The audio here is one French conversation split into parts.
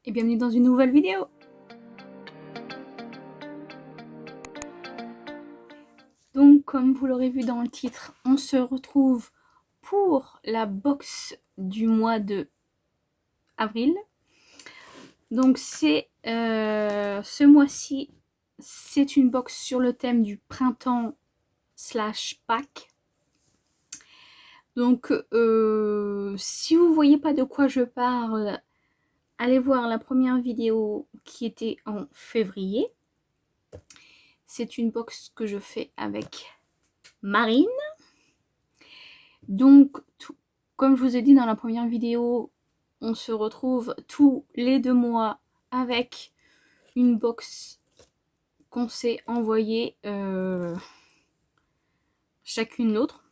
et bienvenue dans une nouvelle vidéo. Donc comme vous l'aurez vu dans le titre, on se retrouve pour la box du mois de avril. Donc c'est ce mois-ci, c'est une box sur le thème du printemps / Pâques. Donc si vous voyez pas de quoi je parle, allez voir la première vidéo qui était en février. C'est une box que je fais avec Marine. Donc, comme je vous ai dit dans la première vidéo, on se retrouve tous les 2 mois avec une box qu'on s'est envoyée chacune l'autre.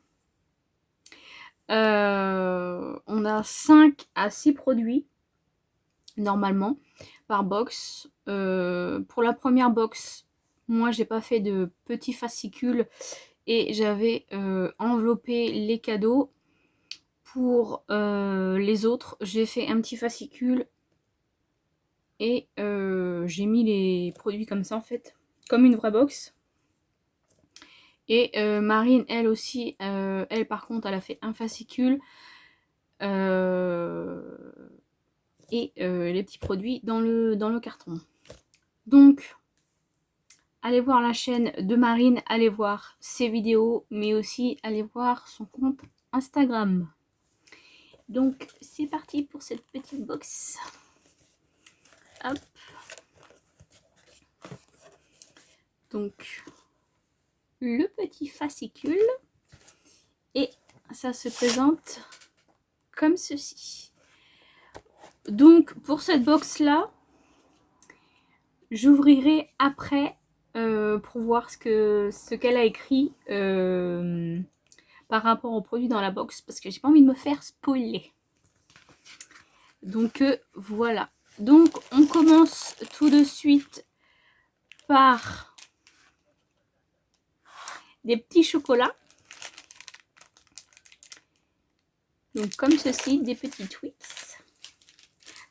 On a 5 à 6 produits normalement par box. Pour la première box, moi j'ai pas fait de petits fascicules et j'avais enveloppé les cadeaux. Pour les autres, j'ai fait un petit fascicule et j'ai mis les produits comme ça en fait, comme une vraie box. Et Marine, elle aussi, elle par contre, elle a fait un fascicule et les petits produits dans le carton. Donc, allez voir la chaîne de Marine, allez voir ses vidéos, mais aussi allez voir son compte Instagram. Donc, c'est parti pour cette petite box. Hop. Donc, le petit fascicule. Et ça se présente comme ceci. Donc, pour cette box-là, j'ouvrirai après pour voir ce qu'elle a écrit par rapport aux produits dans la box, parce que j'ai pas envie de me faire spoiler. Donc, voilà. Donc, on commence tout de suite par des petits chocolats. Donc, comme ceci, des petits Twix.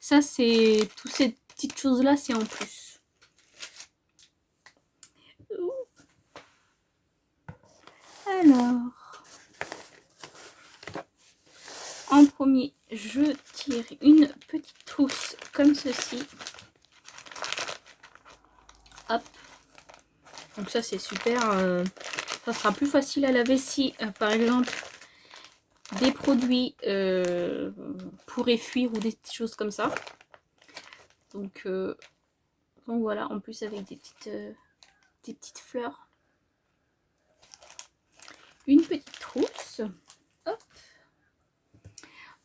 Ça, c'est toutes ces petites choses-là, c'est en plus. Alors, en premier, je tire une petite trousse comme ceci. Hop. Donc ça, c'est super. Ça sera plus facile à laver si, par exemple, des produits pourraient fuir ou des choses comme ça. Donc voilà, en plus avec des petites fleurs. Une petite trousse. Hop.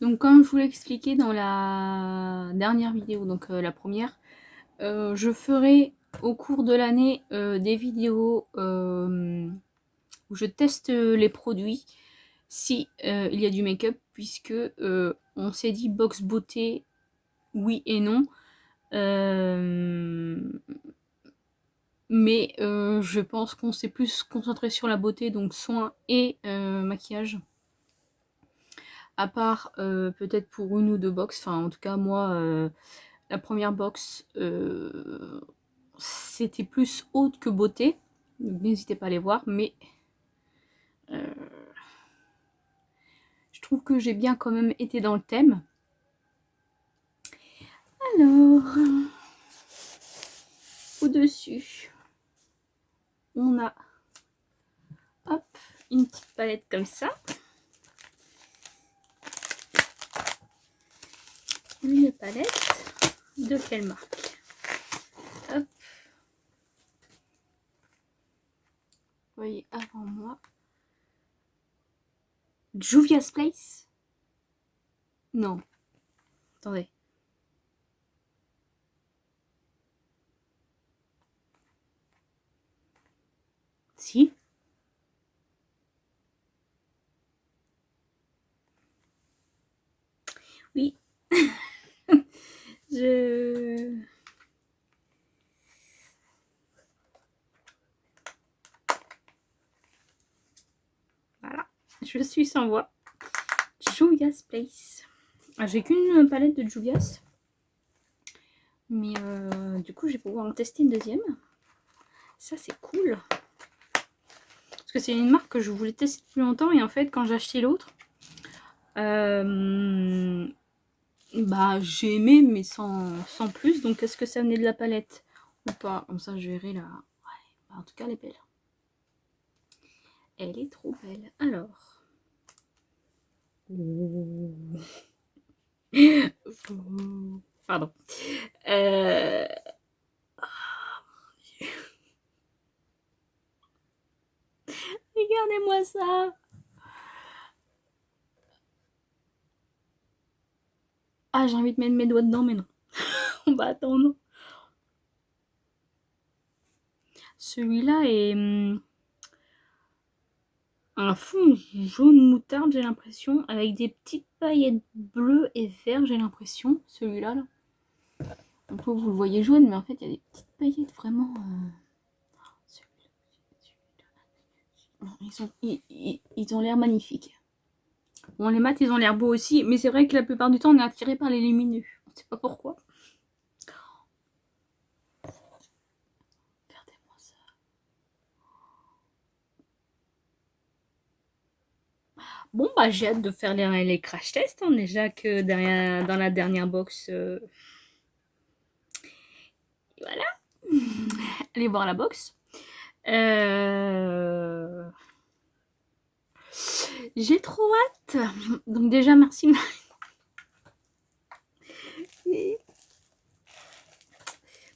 Donc comme je vous l'ai expliqué dans la dernière vidéo, donc la première, je ferai au cours de l'année des vidéos où je teste les produits si il y a du make-up, puisque on s'est dit box beauté oui et non. Mais je pense qu'on s'est plus concentré sur la beauté, donc soins et maquillage. À part peut-être pour une ou deux box, enfin en tout cas moi, la première box, c'était plus haute que beauté. Donc n'hésitez pas à les voir, mais je trouve que j'ai bien quand même été dans le thème. Alors, au-dessus, on a hop, une petite palette comme ça. Une palette de quelle marque? Hop. Vous voyez avant moi. Juvia's Place? Non. Attendez. Si. Oui. Voilà. Je suis sans voix. Juvia's Place. Ah, j'ai qu'une palette de Juvia's. Mais du coup, je vais pouvoir en tester une deuxième. Ça, c'est cool. Parce que c'est une marque que je voulais tester depuis longtemps. Et en fait, quand j'ai acheté l'autre, bah, j'ai aimé, mais sans plus. Donc, est-ce que ça venait de la palette ou pas? Comme ça, je verrai là. Ouais, bah, en tout cas, elle est belle. Elle est trop belle. Alors. Pardon. Regardez-moi ça. Ah, j'ai envie de mettre mes doigts dedans, mais non. On va attendre. Celui-là est un fond jaune moutarde, j'ai l'impression, avec des petites paillettes bleues et vertes, j'ai l'impression. Celui-là, là. Un peu, vous le voyez jaune, mais en fait, il y a des petites paillettes vraiment. Ils ont l'air magnifiques. Bon, les maths, ils ont l'air beaux aussi, mais c'est vrai que la plupart du temps, on est attiré par les lumineux. On ne sait pas pourquoi. Regardez-moi ça. Bon, bah, j'ai hâte de faire les crash tests. Hein, déjà que derrière, dans la dernière box. Voilà. Allez voir la box. J'ai trop hâte. Donc déjà, merci.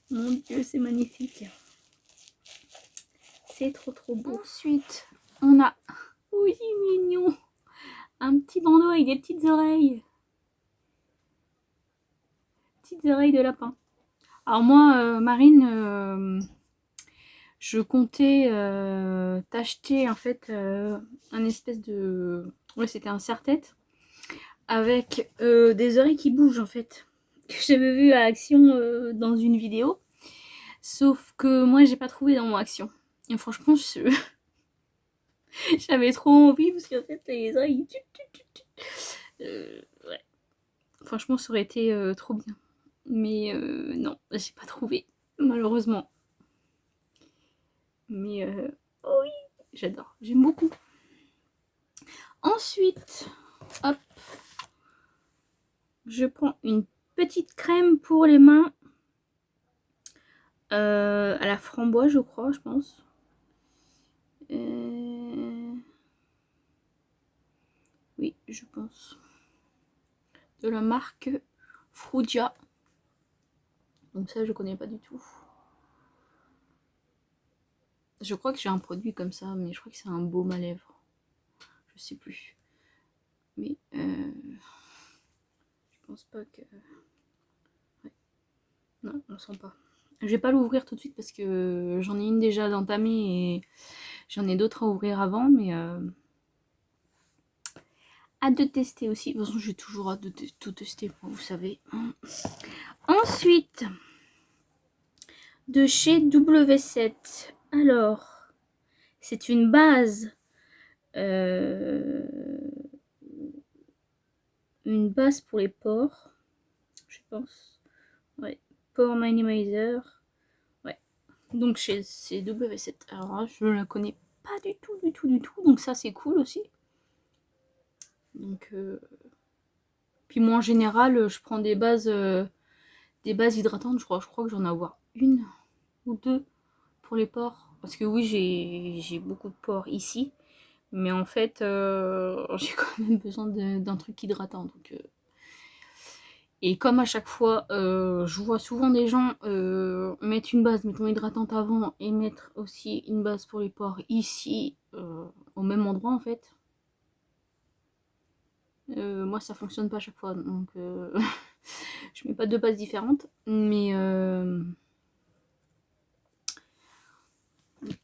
Mon Dieu, c'est magnifique. C'est trop beau. Ensuite, on a... Oui, mignon. Un petit bandeau avec des petites oreilles. Petites oreilles de lapin. Alors moi, Marine, je comptais t'acheter en fait un espèce de... Ouais, c'était un serre-tête avec des oreilles qui bougent en fait. Que j'avais vu à Action dans une vidéo. Sauf que moi, j'ai pas trouvé dans mon Action. Et franchement, j'avais trop envie parce qu'en fait, les oreilles... Ouais. Franchement, ça aurait été trop bien. Mais non, j'ai pas trouvé, malheureusement. Mais oh oui, j'adore, j'aime beaucoup. Ensuite, hop, je prends une petite crème pour les mains. À la framboise, je crois, je pense. Oui, je pense. De la marque Frugia. Donc ça, je connais pas du tout. Je crois que j'ai un produit comme ça, mais je crois que c'est un baume à lèvres. Je sais plus. Mais je pense pas que... Ouais. Non, on sent pas. Je vais pas l'ouvrir tout de suite parce que j'en ai une déjà d'entamée et j'en ai d'autres à ouvrir avant, mais hâte de tester aussi. De toute façon, j'ai toujours hâte de tout tester, vous savez. Ensuite, de chez W7. Alors, c'est une base. Une base pour les pores, je pense. Ouais, Pore Minimizer. Ouais. Donc chez W7. Alors là, je la connais pas du tout. Donc ça, c'est cool aussi. Donc, puis moi en général, je prends des bases hydratantes. Je crois que j'en ai à avoir une ou deux pour les pores. Parce que oui, j'ai beaucoup de pores ici. Mais en fait, j'ai quand même besoin d'un truc hydratant. Donc, et comme à chaque fois, je vois souvent des gens mettre une base, mettons hydratante avant, et mettre aussi une base pour les pores ici, au même endroit en fait. Moi, ça fonctionne pas à chaque fois, donc je mets pas deux bases différentes, mais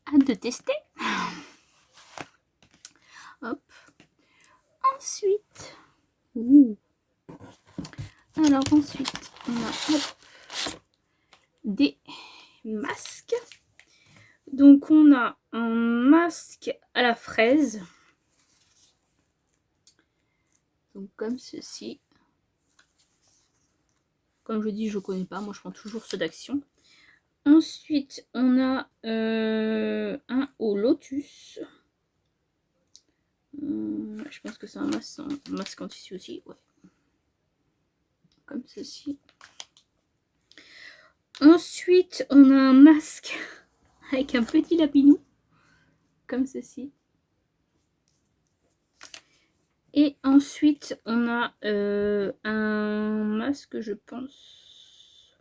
hâte de tester. Hop. Ensuite, alors ensuite, on a des masques. Donc on a un masque à la fraise. Donc comme ceci. Comme je dis, je connais pas. Moi, je prends toujours ceux d'Action. Ensuite, on a un au lotus. Je pense que c'est un masque en tissu aussi. Ouais. Comme ceci. Ensuite, on a un masque avec un petit lapinou. Comme ceci. Et ensuite, on a un masque, je pense.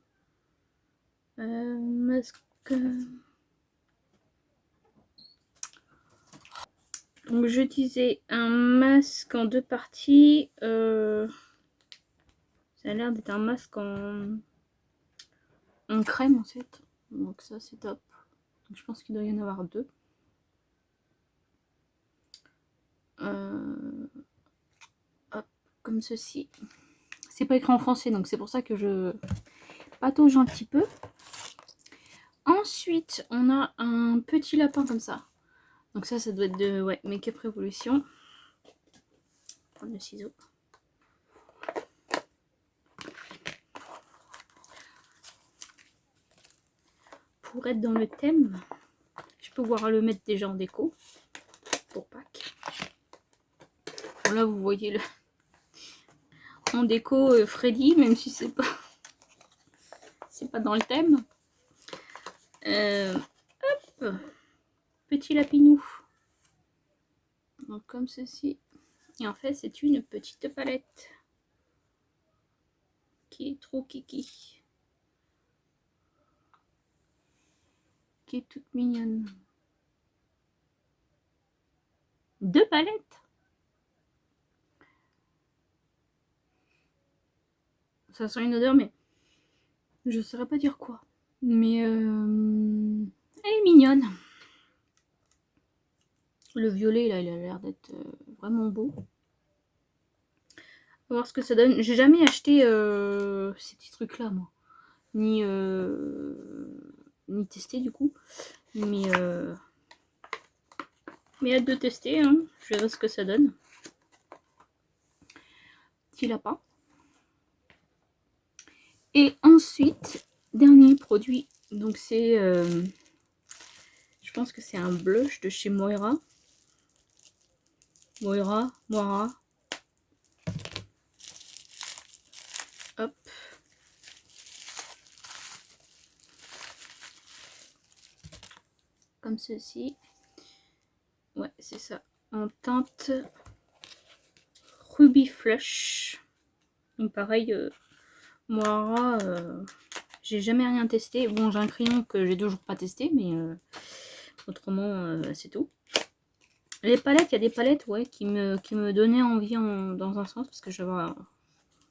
Masque. Donc, je disais un masque en 2 parties. Ça a l'air d'être un masque en crème en fait. Donc, ça, c'est top. Donc, je pense qu'il doit y en avoir 2. Hop, comme ceci. C'est pas écrit en français, donc c'est pour ça que je patauge un petit peu. Ensuite, on a un petit lapin comme ça. Donc ça doit être de Make-up Revolution. Prendre le ciseau. Pour être dans le thème, je peux pouvoir le mettre déjà en déco pour Pâques. Bon, là, vous voyez le en déco Freddy, même si c'est pas dans le thème. Hop, petit lapinou. Donc comme ceci. Et en fait, c'est une petite palette qui est trop kiki. Qui est toute mignonne. 2 palettes. Ça sent une odeur, mais je saurais pas dire quoi. Mais elle est mignonne. Le violet, là, il a l'air d'être vraiment beau. On va voir ce que ça donne. J'ai jamais acheté ces petits trucs-là, moi. Ni testé, du coup. Mais hâte de tester, hein. Je verrai ce que ça donne. Petit lapin. Et ensuite, dernier produit. Donc c'est... je pense que c'est un blush de chez Moira. Moira. Hop. Comme ceci. Ouais, c'est ça. En teinte Ruby Flush. Donc pareil, Moira, j'ai jamais rien testé. Bon, j'ai un crayon que j'ai toujours pas testé, mais autrement, c'est tout. Les palettes, il y a des palettes qui me donnaient envie dans un sens, parce que j'avais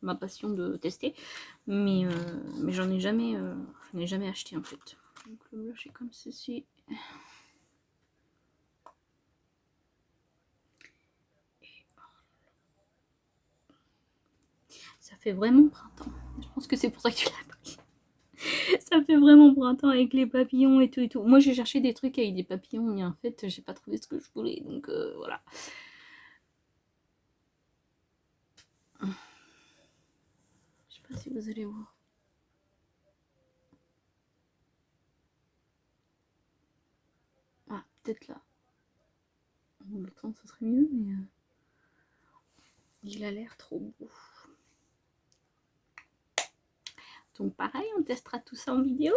ma passion de tester. Mais j'en ai jamais acheté en fait. Donc le blush est comme ceci. Ça fait vraiment printemps. Je pense que c'est pour ça que tu l'as pris. Ça fait vraiment printemps avec les papillons et tout et tout. Moi j'ai cherché des trucs avec des papillons, mais en fait j'ai pas trouvé ce que je voulais. Donc voilà. Je sais pas si vous allez voir. Ah, peut-être là. Le temps ça serait mieux, mais il a l'air trop beau. Donc pareil, on testera tout ça en vidéo.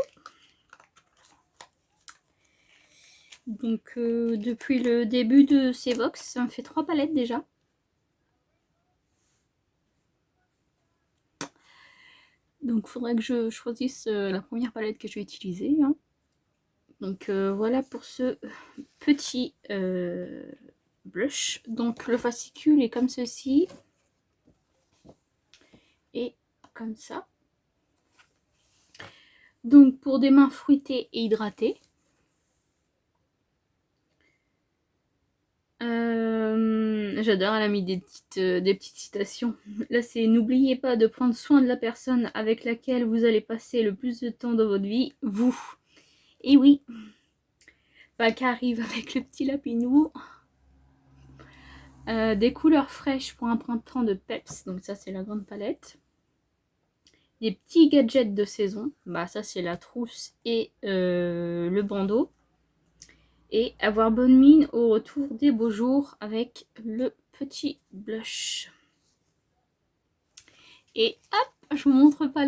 Donc depuis le début de ces box, ça me fait 3 palettes déjà. Donc il faudrait que je choisisse la première palette que je vais utiliser. Hein. Donc voilà pour ce petit blush. Donc le fascicule est comme ceci. Et comme ça. Donc pour des mains fruitées et hydratées. J'adore, elle a mis des petites citations. Là c'est: n'oubliez pas de prendre soin de la personne avec laquelle vous allez passer le plus de temps dans votre vie, vous. Et oui, Pâques arrive avec le petit lapinou. Des couleurs fraîches pour un printemps de peps, donc ça c'est la grande palette. des petits gadgets de saison. Bah ça c'est la trousse et le bandeau. Et avoir bonne mine au retour des beaux jours avec le petit blush. Et hop, je vous montre pas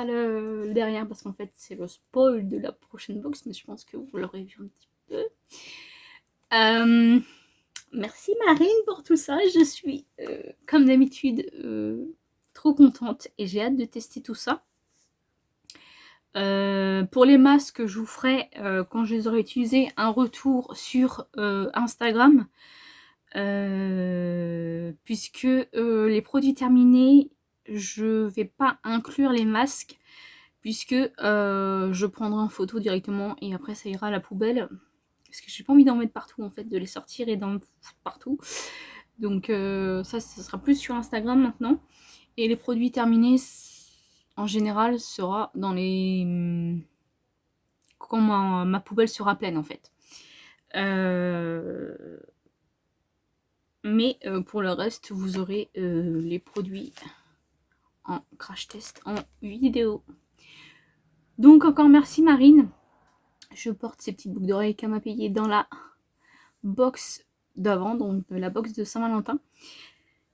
le derrière parce qu'en fait c'est le spoil de la prochaine box, mais je pense que vous l'aurez vu un petit peu. Merci Marine pour tout ça, je suis comme d'habitude trop contente et j'ai hâte de tester tout ça. Pour les masques, je vous ferai quand je les aurai utilisés un retour sur Instagram, puisque les produits terminés, je vais pas inclure les masques puisque je prendrai en photo directement et après ça ira à la poubelle parce que j'ai pas envie d'en mettre partout en fait, de les sortir et d'en foutre partout. Donc ça sera plus sur Instagram maintenant. Et les produits terminés en général sera dans les quand ma poubelle sera pleine en fait. Mais pour le reste vous aurez les produits en crash test en vidéo. Donc encore merci Marine. Je porte ces petites boucles d'oreilles qu'elle m'a payées dans la box d'avant, donc la box de Saint-Valentin.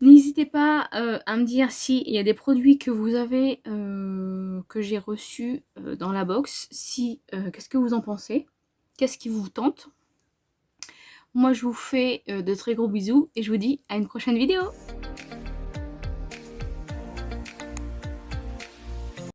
N'hésitez pas à me dire s'il y a des produits que vous avez, que j'ai reçus dans la box. Si, qu'est-ce que vous en pensez? Qu'est-ce qui vous tente? Moi je vous fais de très gros bisous et je vous dis à une prochaine vidéo.